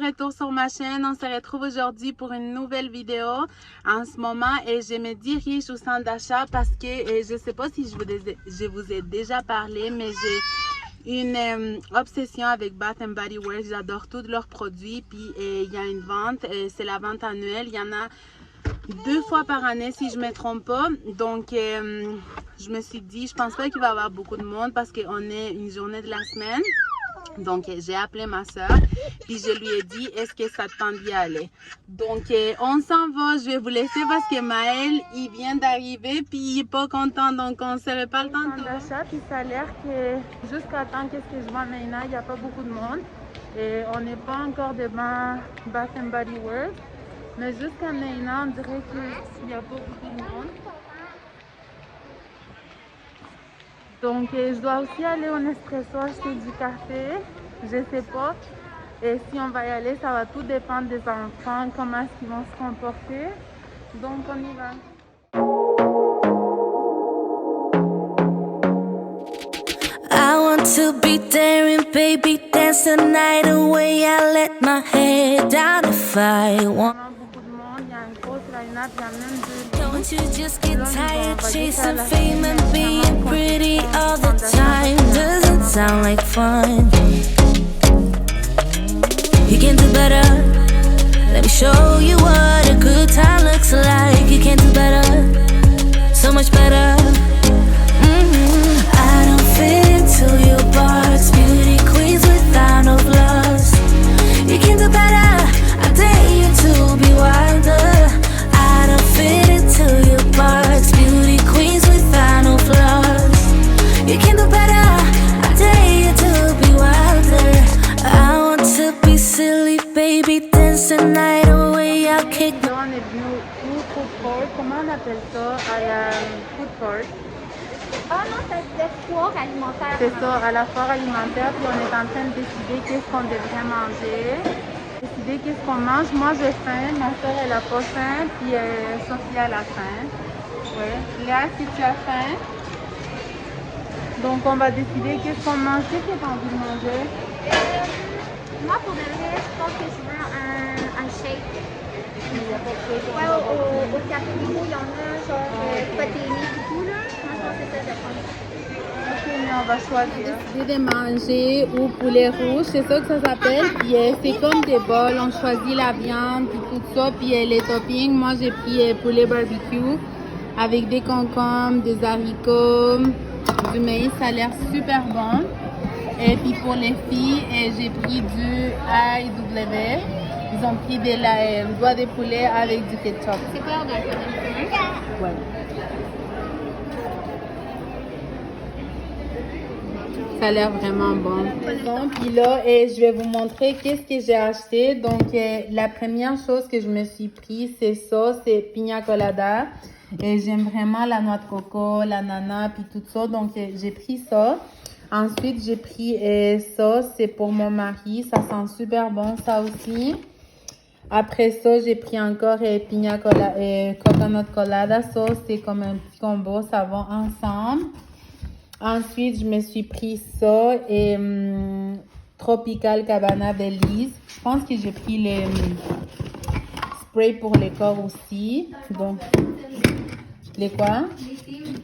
retour sur ma chaîne. On se retrouve aujourd'hui pour une nouvelle vidéo en ce moment et je me dirige au centre d'achat parce que je ne sais pas si je vous ai déjà parlé, mais j'ai une obsession avec Bath Body Works. J'adore tous leurs produits. Puis il y a une vente, c'est la vente annuelle. Il y en a 2 fois par année si je ne me trompe pas. Donc je me suis dit, je pense pas qu'il va y avoir beaucoup de monde parce qu'on est une journée de la semaine. Donc, j'ai appelé ma soeur, puis je lui ai dit, est-ce que ça te tente d'y aller? Donc, on s'en va. Je vais vous laisser parce que Maël, il vient d'arriver, puis il n'est pas content, donc on ne serait pas le temps d'achat. Puis ça a l'air que jusqu'à temps qu'est-ce que je vois maintenant, il n'y a pas beaucoup de monde. Et on n'est pas encore devant Bath Body Works. Mais jusqu'à maintenant, on dirait qu'il n'y a pas beaucoup de monde. Donc, je dois aussi aller au Nespresso acheter du café. Je sais pas. Et si on va y aller, ça va tout dépendre des enfants, comment est-ce qu'ils vont se comporter. Donc, on y va. I want to be daring, baby, dance the night away. I let my head down if I want. Beaucoup de monde, il y a une grosse line-up, il y a même 2. Don't you just get tired chasing fame and being pretty all the time? Doesn't sound like fun. You can do better. Let me show you what a good time looks like. You can do better, so much better. I don't fit into your box. Beauty queens without no flaws. You can do better. I dare you to be wilder. I don't fit into your box. Beauty queens without no flaws. You can do better. I dare you to be wilder. I want to be silly, baby, dance the night away. I'll kick. Là, on est venu au food court. Comment on appelle ça? À la food court. Ah non, ça se fait foire alimentaire. C'est ça, à la foire alimentaire. Puis on est en train de décider qu'est-ce qu'on devrait manger. Décider qu'est-ce qu'on mange. Moi, j'ai faim. Ma soeur, elle a pas faim. Puis Sophie, elle a faim. Ouais. Léa, si tu as faim. Donc, on va décider qu'est-ce qu'on mange. Qu'est-ce que tu as envie de manger? Moi, pour le reste, je pense que je veux un shake. Il n'y a pas de chose. Ouais, au café Limo, il y en a, genre protéiné et tout, là. Moi, je pense que c'est ça, je prends. Ok, mais on va choisir. J'ai décidé de manger au poulet rouge, c'est ça que ça s'appelle. Puis c'est comme des bols, on choisit la viande, puis tout ça. Puis les toppings, moi j'ai pris poulet barbecue avec des concombres, des haricots, du maïs, ça a l'air super bon. Et puis pour les filles, j'ai pris du AIW. Ils ont pris des doigts de poulet avec du ketchup. C'est quoi l'ordre? Ouais. Ça a l'air vraiment bon. Puis là, je vais vous montrer qu'est-ce que j'ai acheté. Donc, la première chose que je me suis pris, c'est ça, c'est Pina Colada. Et j'aime vraiment la noix de coco, l'ananas, puis tout ça. Donc, j'ai pris ça. Ensuite, j'ai pris ça, c'est pour mon mari. Ça sent super bon, ça aussi. Après ça, j'ai pris encore Pina Colada, Coconut Colada. Ça, c'est comme un petit combo, ça va ensemble. Ensuite, je me suis pris ça et Tropical Cabana Belize. Je pense que j'ai pris les sprays pour les corps aussi. Donc, les quoi?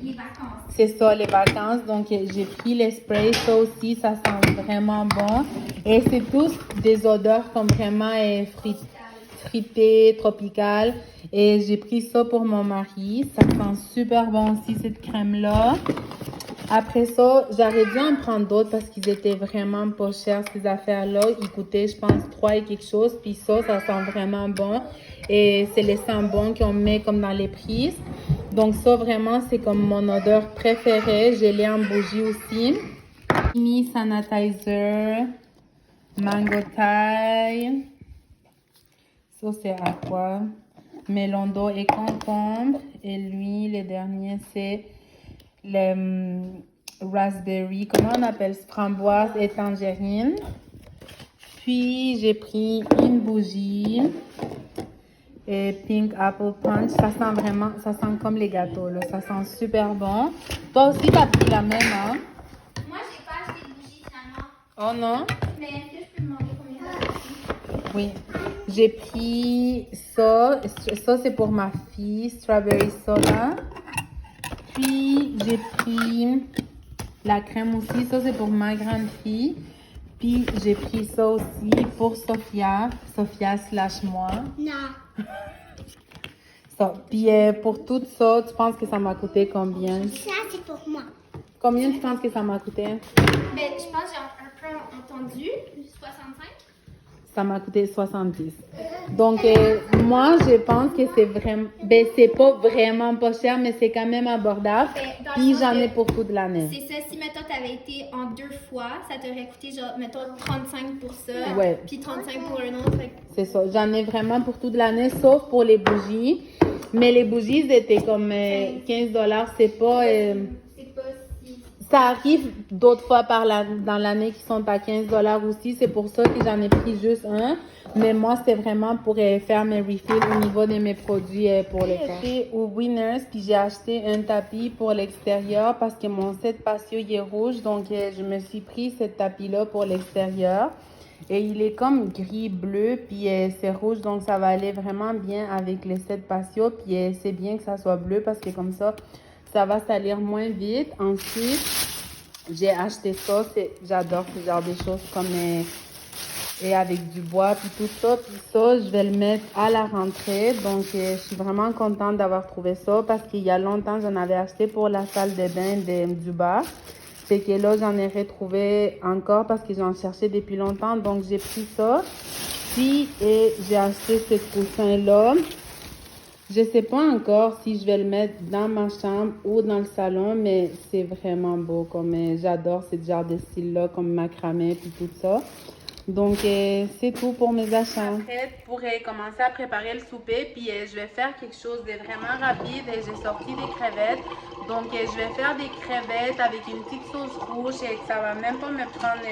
Les vacances. C'est ça, les vacances. Donc, j'ai pris les sprays. Ça aussi, ça sent vraiment bon. Et c'est tous des odeurs comme vraiment fritées, tropicales. Et j'ai pris ça pour mon mari. Ça sent super bon aussi, cette crème-là. Après ça, j'aurais dû en prendre d'autres parce qu'ils étaient vraiment pas chers, ces affaires-là. Ils coûtaient, je pense, 3 et quelque chose. Puis ça sent vraiment bon. Et c'est les sambons qu'on met comme dans les prises. Donc ça, vraiment, c'est comme mon odeur préférée. Je l'ai en bougie aussi. Mini Sanitizer, Mango Thai. Ça, c'est à quoi? Melon d'eau et concombre. Et lui, le dernier, c'est le raspberry, comment on appelle ça? Framboise et tangerine. Puis j'ai pris une bougie et pink apple punch. Ça sent vraiment, ça sent comme les gâteaux là. Ça sent super bon. Toi aussi t'as pris la même, hein? Moi, j'ai pas acheté de bougie finalement. Oh non? Mais est-ce que je peux demander combien ça coûte? Oui. J'ai pris ça. Ça, c'est pour ma fille, Strawberry Soda. Puis, j'ai pris la crème aussi. Ça, c'est pour ma grande fille. Puis, j'ai pris ça aussi pour Sophia. Sophia / moi. Non. Ça. Puis, pour tout ça, tu penses que ça m'a coûté combien? Ça, c'est pour moi. Combien tu penses que ça m'a coûté? Ben, je pense que j'ai un peu entendu. 65. Ça m'a coûté 70. Donc, moi, je pense que c'est vraiment... Ben, c'est pas vraiment pas cher, mais c'est quand même abordable. Ben, dans le Puis, sens j'en ai que pour toute l'année. C'est ça, si, mettons, t'avais été en 2 fois, ça t'aurait coûté, genre, mettons, 35 pour ça. Ouais. Puis 35 pour un autre. Fait que C'est ça. J'en ai vraiment pour toute l'année, sauf pour les bougies. Mais les bougies, étaient comme 15 $. C'est pas... c'est pas si... ça arrive d'autres fois dans l'année qui sont à 15 $ aussi. C'est pour ça que j'en ai pris juste un. Mais moi, c'est vraiment pour faire mes refills au niveau de mes produits pour les cas. J'ai été au Winners, puis j'ai acheté un tapis pour l'extérieur parce que mon set patio il est rouge. Donc, je me suis pris ce tapis-là pour l'extérieur. Et il est comme gris-bleu, puis c'est rouge. Donc, ça va aller vraiment bien avec le set patio. Puis c'est bien que ça soit bleu parce que comme ça va salir moins vite. Ensuite, j'ai acheté ça. J'adore ce genre de choses comme et avec du bois puis tout ça. Puis ça, je vais le mettre à la rentrée. Donc, je suis vraiment contente d'avoir trouvé ça parce qu'il y a longtemps, j'en avais acheté pour la salle de bain du bar. C'est que là, j'en ai retrouvé encore parce que j'en cherchais depuis longtemps. Donc, j'ai pris ça. Puis, j'ai acheté ce coussin-là. Je sais pas encore si je vais le mettre dans ma chambre ou dans le salon, mais c'est vraiment beau. Comme j'adore ce genre de style-là, comme macramé puis tout ça. Donc, c'est tout pour mes achats. Après, pour commencer à préparer le souper, puis je vais faire quelque chose de vraiment rapide. J'ai sorti des crevettes. Donc, je vais faire des crevettes avec une petite sauce rouge et ça va même pas me prendre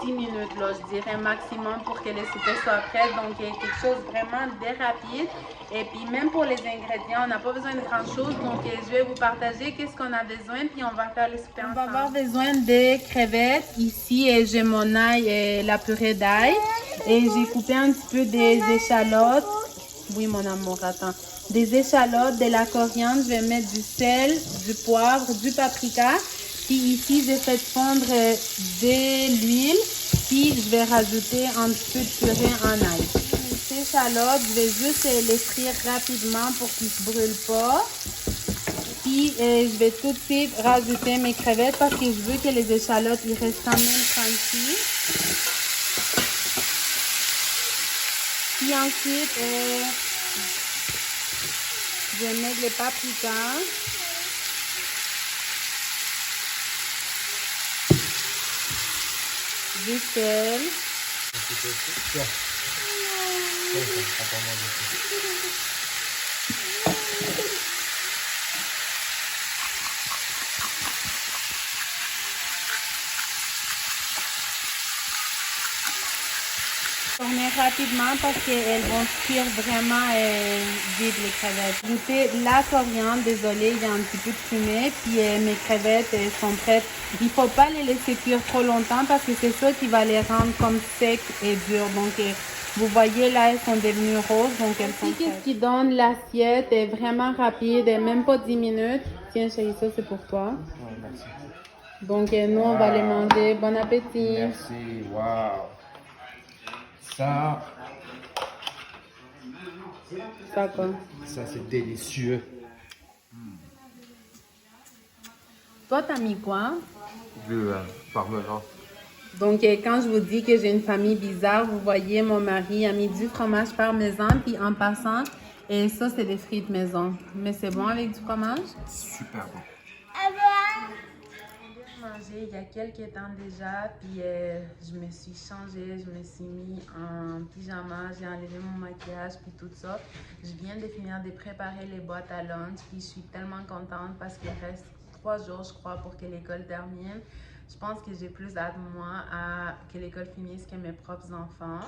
10 minutes, là, je dirais maximum pour que le souper soit prêt. Donc, quelque chose vraiment de rapide. Et puis, même pour les ingrédients, on n'a pas besoin de grand-chose. Donc, je vais vous partager qu'est-ce qu'on a besoin, puis on va faire le souper ensemble. On va avoir besoin de crevettes. Ici, j'ai mon ail et la purée d'ail. Et j'ai coupé un petit peu des échalotes. Oui, mon amour, attends. Des échalotes, de la coriandre. Je vais mettre du sel, du poivre, du paprika. Puis ici, j'ai fait fondre de l'huile. Puis, je vais rajouter un petit peu de purée en ail. Les échalotes, je vais juste les frire rapidement pour qu'ils ne se brûlent pas. Puis, je vais tout de suite rajouter mes crevettes parce que je veux que les échalotes ils restent quand même crunchy. Puis ensuite, je vais mettre les paprikas. Du sel. Tourner rapidement parce qu'elles vont cuire vraiment vite les crevettes. Goûter la coriandre, désolée, il y a un petit peu de fumée. Puis mes crevettes sont prêtes. Il ne faut pas les laisser cuire trop longtemps parce que c'est ça qui va les rendre comme secs et dures. Donc vous voyez là, elles sont devenues roses. Donc elles sont prêtes. Qu'est-ce qui donne l'assiette est vraiment rapide, même pas 10 minutes. Tiens chérie, ça c'est pour toi. Ouais, merci. Donc nous on va les manger. Bon appétit. Merci, waouh. Ça, Ça quoi? ça c'est délicieux. Toi t'as mis quoi? Le parmesan. Donc, quand je vous dis que j'ai une famille bizarre, vous voyez, mon mari a mis du fromage parmesan, puis en passant, et ça, c'est des frites maison. Mais c'est bon avec du fromage? Super bon. J'ai mangé il y a quelques temps déjà, puis je me suis changée, je me suis mis en pyjama, j'ai enlevé mon maquillage, puis tout ça. Je viens de finir de préparer les boîtes à lunch, puis je suis tellement contente parce qu'il reste 3 jours, je crois, pour que l'école termine. Je pense que j'ai plus hâte, moi, à que l'école finisse que mes propres enfants.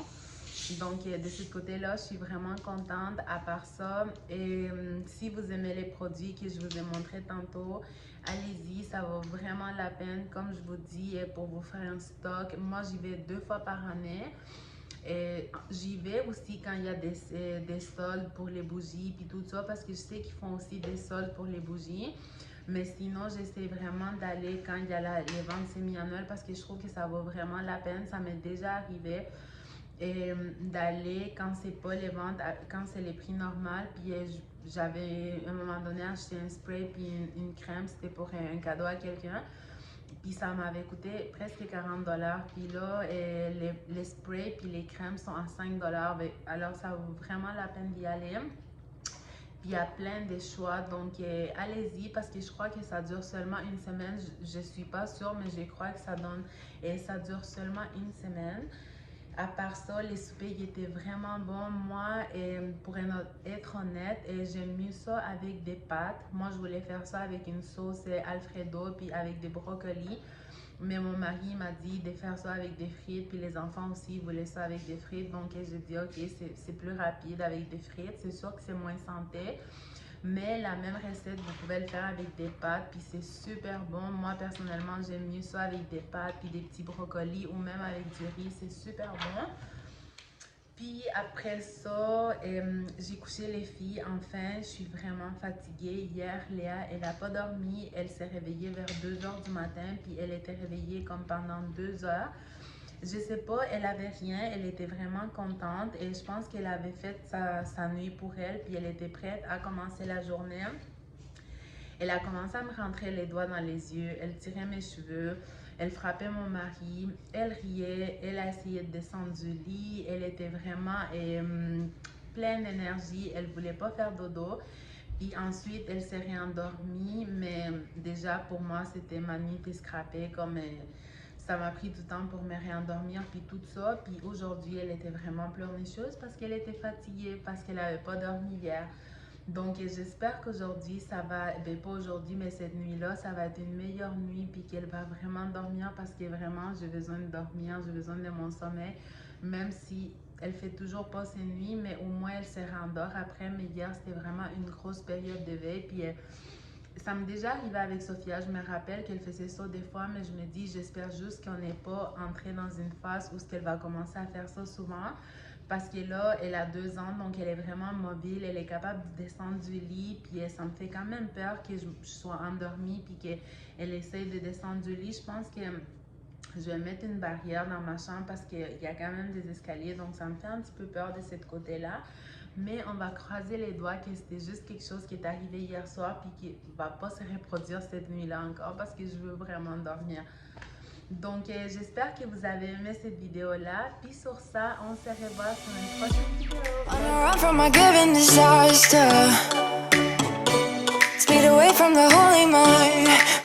Donc, de ce côté-là, je suis vraiment contente. À part ça, et si vous aimez les produits que je vous ai montrés tantôt, allez-y, ça vaut vraiment la peine. Comme je vous dis, pour vous faire un stock, moi, j'y vais 2 fois par année. Et j'y vais aussi quand il y a des soldes pour les bougies puis tout ça parce que je sais qu'ils font aussi des soldes pour les bougies. Mais sinon, j'essaie vraiment d'aller quand il y a les ventes semi-annuelles parce que je trouve que ça vaut vraiment la peine. Ça m'est déjà arrivé d'aller quand c'est pas les ventes, quand c'est les prix normaux. Puis j'avais à un moment donné acheté un spray puis une crème, c'était pour un cadeau à quelqu'un. Puis ça m'avait coûté presque 40 $. Puis là, les sprays puis les crèmes sont à 5 $. Alors ça vaut vraiment la peine d'y aller. Puis il y a plein de choix, donc allez-y parce que je crois que ça dure seulement une semaine. Je suis pas sûre, mais je crois que ça donne et ça dure seulement une semaine. À part ça, les soupers étaient vraiment bons. Moi, pour être honnête, j'aime mieux ça avec des pâtes. Moi, je voulais faire ça avec une sauce Alfredo puis avec des brocolis. Mais mon mari m'a dit de faire ça avec des frites, puis les enfants aussi voulaient ça avec des frites. Donc, j'ai dit, ok, c'est plus rapide avec des frites. C'est sûr que c'est moins santé, mais la même recette, vous pouvez le faire avec des pâtes, puis c'est super bon. Moi, personnellement, j'aime mieux ça avec des pâtes, puis des petits brocolis, ou même avec du riz. C'est super bon. Puis après ça, j'ai couché les filles. Enfin, je suis vraiment fatiguée. Hier, Léa, elle n'a pas dormi. Elle s'est réveillée vers 2 h du matin. Puis elle était réveillée comme pendant 2 heures. Je sais pas, elle avait rien. Elle était vraiment contente. Et je pense qu'elle avait fait sa nuit pour elle. Puis elle était prête à commencer la journée. Elle a commencé à me rentrer les doigts dans les yeux. Elle tirait mes cheveux. Elle frappait mon mari, elle riait, elle a essayé de descendre du lit, elle était vraiment pleine d'énergie, elle voulait pas faire dodo. Puis ensuite, elle s'est réendormie, mais déjà pour moi, c'était ma nuit qui scrapée, comme ça m'a pris du temps pour me réendormir, puis tout ça. Puis aujourd'hui, elle était vraiment pleurnicheuse parce qu'elle était fatiguée, parce qu'elle n'avait pas dormi hier. Donc, j'espère qu'aujourd'hui, ça va, ben pas aujourd'hui, mais cette nuit-là, ça va être une meilleure nuit, puis qu'elle va vraiment dormir parce que vraiment, j'ai besoin de dormir, j'ai besoin de mon sommeil, même si elle fait toujours pas ses nuits, mais au moins, elle se rendort après. Mais hier, c'était vraiment une grosse période d'éveil, puis ça m'est déjà arrivé avec Sophia. Je me rappelle qu'elle faisait ça des fois, mais je me dis, j'espère juste qu'on n'est pas entré dans une phase où elle va commencer à faire ça souvent. Parce que là, elle a 2 ans, donc elle est vraiment mobile, elle est capable de descendre du lit, puis ça me fait quand même peur que je sois endormie, puis qu'elle essaye de descendre du lit. Je pense que je vais mettre une barrière dans ma chambre parce qu'il y a quand même des escaliers, donc ça me fait un petit peu peur de ce côté-là. Mais on va croiser les doigts que c'était juste quelque chose qui est arrivé hier soir, puis qui ne va pas se reproduire cette nuit-là encore, parce que je veux vraiment dormir. Donc, j'espère que vous avez aimé cette vidéo-là. Puis sur ça, on se revoit sur une prochaine vidéo. On a run from a given disaster. Speed away from the holy mind.